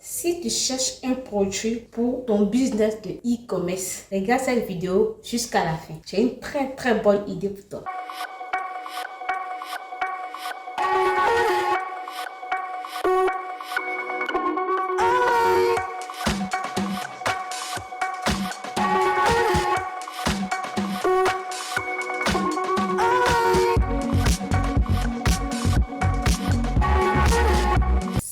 Si tu cherches un produit pour ton business de e-commerce, regarde cette vidéo jusqu'à la fin. J'ai une très bonne idée pour toi.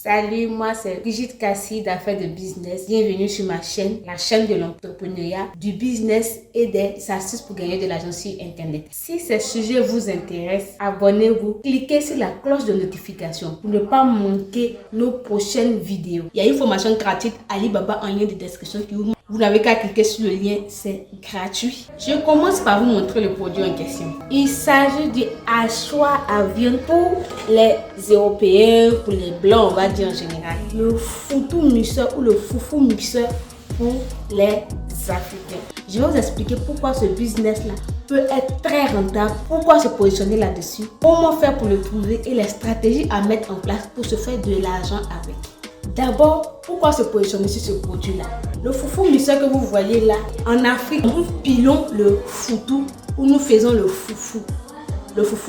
Salut, moi c'est Brigitte Cassie d'Affaires de Business. Bienvenue sur ma chaîne, la chaîne de l'entrepreneuriat, du business et des astuces pour gagner de l'argent sur Internet. Si ce sujet vous intéresse, abonnez-vous, cliquez sur la cloche de notification pour ne pas manquer nos prochaines vidéos. Il y a une formation gratuite Alibaba en lien de description qui vous n'avez qu'à cliquer sur le lien, c'est gratuit. Je commence par vous montrer le produit en question. Il s'agit du hachoir à viande pour les Européens, pour les Blancs, on va dire en général. Le foutou mixeur ou le foufou mixeur pour les Africains. Je vais vous expliquer pourquoi ce business-là peut être très rentable, pourquoi se positionner là-dessus, comment faire pour le trouver et les stratégies à mettre en place pour se faire de l'argent avec. D'abord, pourquoi se positionner sur ce produit-là? Le foufou mixeur que vous voyez là, en Afrique, nous pilons le foutou ou nous faisons le foufou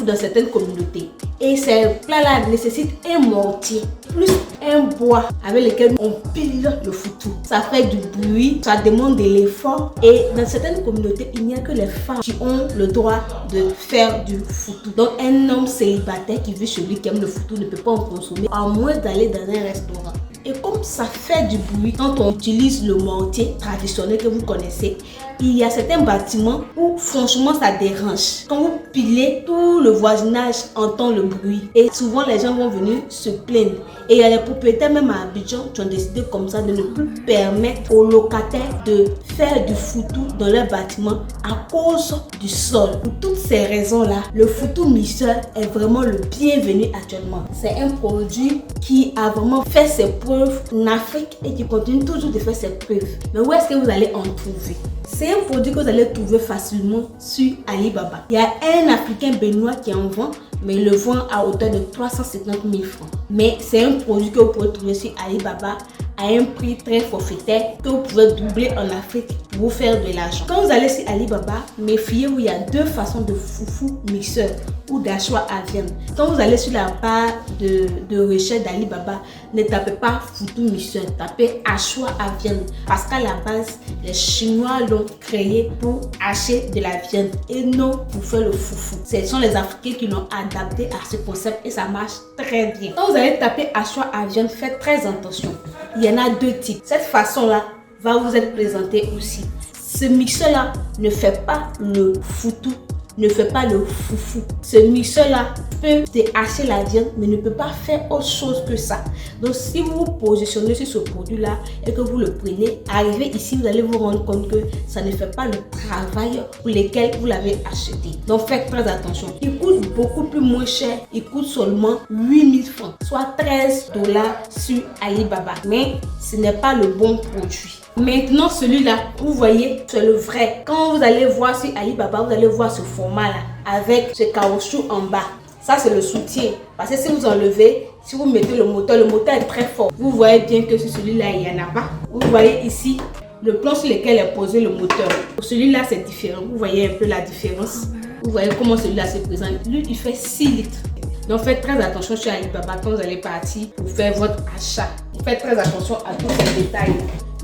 dans certaines communautés. Et ces plats-là nécessitent un mortier plus un bois avec lequel on pile le foutou. Ça fait du bruit, ça demande de l'effort. Et dans certaines communautés, il n'y a que les femmes qui ont le droit de faire du foutou. Donc un homme célibataire qui vit chez lui, qui aime le foutou, ne peut pas en consommer, à moins d'aller dans un restaurant. Et comme ça fait du bruit quand on utilise le mortier traditionnel que vous connaissez, il y a certains bâtiments où franchement ça dérange. Quand vous pilez, tout le voisinage entend le bruit. Et souvent les gens vont venir se plaindre. Et il y a les propriétaires même à Abidjan qui ont décidé comme ça de ne plus permettre aux locataires de faire du foutou dans leur bâtiment à cause du sol. Pour toutes ces raisons-là, le foutou mixeur est vraiment le bienvenu actuellement. C'est un produit qui a vraiment fait ses preuves en Afrique et qui continue toujours de faire ses preuves. Mais où est-ce que vous allez en trouver? C'est un produit que vous allez trouver facilement sur Alibaba. Il y a un Africain béninois qui en vend, mais il le vend à hauteur de 350 000 francs. Mais c'est un produit que vous pouvez trouver sur Alibaba à un prix très forfaitaire que vous pouvez doubler en Afrique pour vous faire de l'argent. Quand vous allez sur Alibaba, méfiez-vous, il y a deux façons de foufou mixeur ou d'hachoir à viande. Quand vous allez sur la barre de recherche d'Alibaba, ne tapez pas foutou mixeur, tapez hachoir à viande. Parce qu'à la base, les Chinois l'ont créé pour hacher de la viande et non pour faire le foufou. Ce sont les Africains qui l'ont adapté à ce concept et ça marche très bien. Quand vous allez taper hachoir à viande, faites très attention. Il y en a deux types. Cette façon-là va vous être présentée aussi. Ce mixeur-là ne fait pas le foutou, ne fait pas le foufou. Ce mixeur-là peut hacher la viande, mais ne peut pas faire autre chose que ça. Donc, si vous vous positionnez sur ce produit-là et que vous le prenez, arrivé ici, vous allez vous rendre compte que ça ne fait pas le travail pour lequel vous l'avez acheté. Donc, faites très attention. Il coûte beaucoup plus moins cher. Il coûte seulement 8 000 francs, soit 13 $ sur Alibaba. Mais ce n'est pas le bon produit. Maintenant, celui-là, vous voyez, c'est le vrai. Quand vous allez voir sur Alibaba, vous allez voir ce format-là avec ce caoutchouc en bas. Ça, c'est le soutien. Parce que si vous enlevez, si vous mettez le moteur est très fort. Vous voyez bien que sur celui-là, il n'y en a pas. Vous voyez ici le plan sur lequel est posé le moteur. Pour celui-là, c'est différent. Vous voyez un peu la différence. Vous voyez comment celui-là se présente. Lui, il fait 6 litres. Donc, faites très attention chez Alibaba quand vous allez partir pour faire votre achat. Faites très attention à tous ces détails.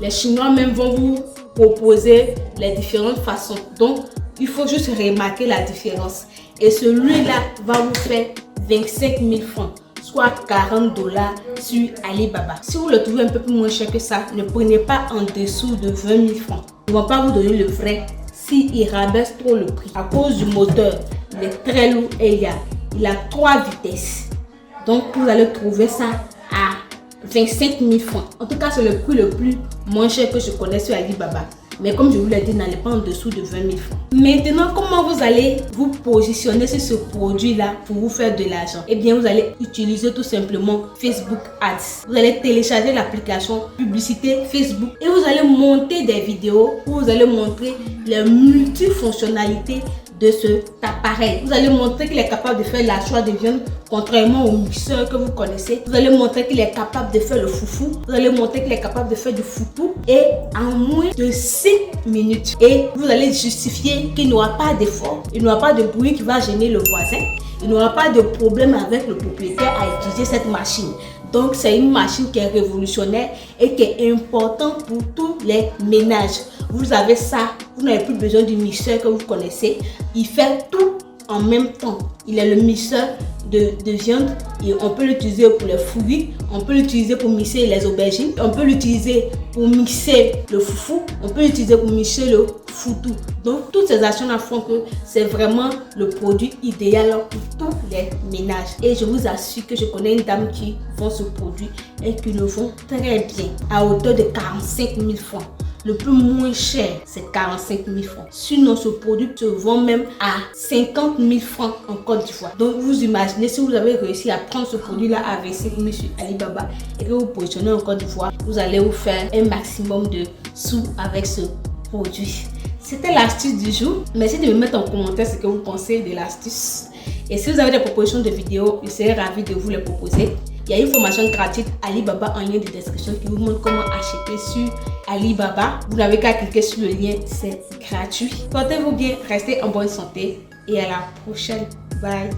Les Chinois même vont vous proposer les différentes façons. Donc, il faut juste remarquer la différence. Et celui-là va vous faire 25 000 francs, soit 40 $ sur Alibaba. Si vous le trouvez un peu plus moins cher que ça, ne prenez pas en dessous de 20 000 francs. Ils ne vont pas vous donner le vrai s'ils rabaissent trop le prix. À cause du moteur, il est très lourd et il a 3 vitesses. Donc, vous allez trouver ça à 25 000 francs. En tout cas, c'est le prix le plus moins cher que je connais sur Alibaba. Mais comme je vous l'ai dit, n'allez pas en dessous de 20 000 francs. Maintenant, comment vous allez vous positionner sur ce produit-là pour vous faire de l'argent? Eh bien, vous allez utiliser tout simplement Facebook Ads. Vous allez télécharger l'application publicité Facebook et vous allez monter des vidéos où vous allez montrer les multifonctionnalités de cet appareil. Vous allez montrer qu'il est capable de faire la choix de viande contrairement au mixeur que vous connaissez. Vous allez montrer qu'il est capable de faire le foufou. Vous allez montrer qu'il est capable de faire du foutou et en moins de 5 minutes. Et vous allez justifier qu'il n'y aura pas d'effort, il n'y aura pas de bruit qui va gêner le voisin, il n'y aura pas de problème avec le propriétaire à utiliser cette machine. Donc, c'est une machine qui est révolutionnaire et qui est importante pour tous les ménages. Vous avez ça, vous n'avez plus besoin du mixeur que vous connaissez. Il fait tout en même temps. Il est le mixeur de viande et on peut l'utiliser pour les fruits, on peut l'utiliser pour mixer les aubergines, on peut l'utiliser pour mixer le foufou, on peut l'utiliser pour mixer le foutou. Donc, toutes ces actions-là font que c'est vraiment le produit idéal pour tous les ménages. Et je vous assure que je connais une dame qui vend ce produit et qui le vend très bien à hauteur de 45 000 francs. Le plus moins cher, c'est 45 000 francs. Sinon, ce produit se vend même à 50 000 francs en Côte d'Ivoire. Donc, vous imaginez si vous avez réussi à prendre ce produit-là à 25 000 sur Alibaba et que vous positionnez en Côte d'Ivoire, vous allez vous faire un maximum de sous avec ce produit. C'était l'astuce du jour. Merci de me mettre en commentaire ce que vous pensez de l'astuce. Et si vous avez des propositions de vidéos, je serai ravie de vous les proposer. Il y a une formation gratuite Alibaba en lien de description qui vous montre comment acheter sur Alibaba. Vous n'avez qu'à cliquer sur le lien, c'est gratuit. Portez-vous bien, restez en bonne santé et à la prochaine. Bye.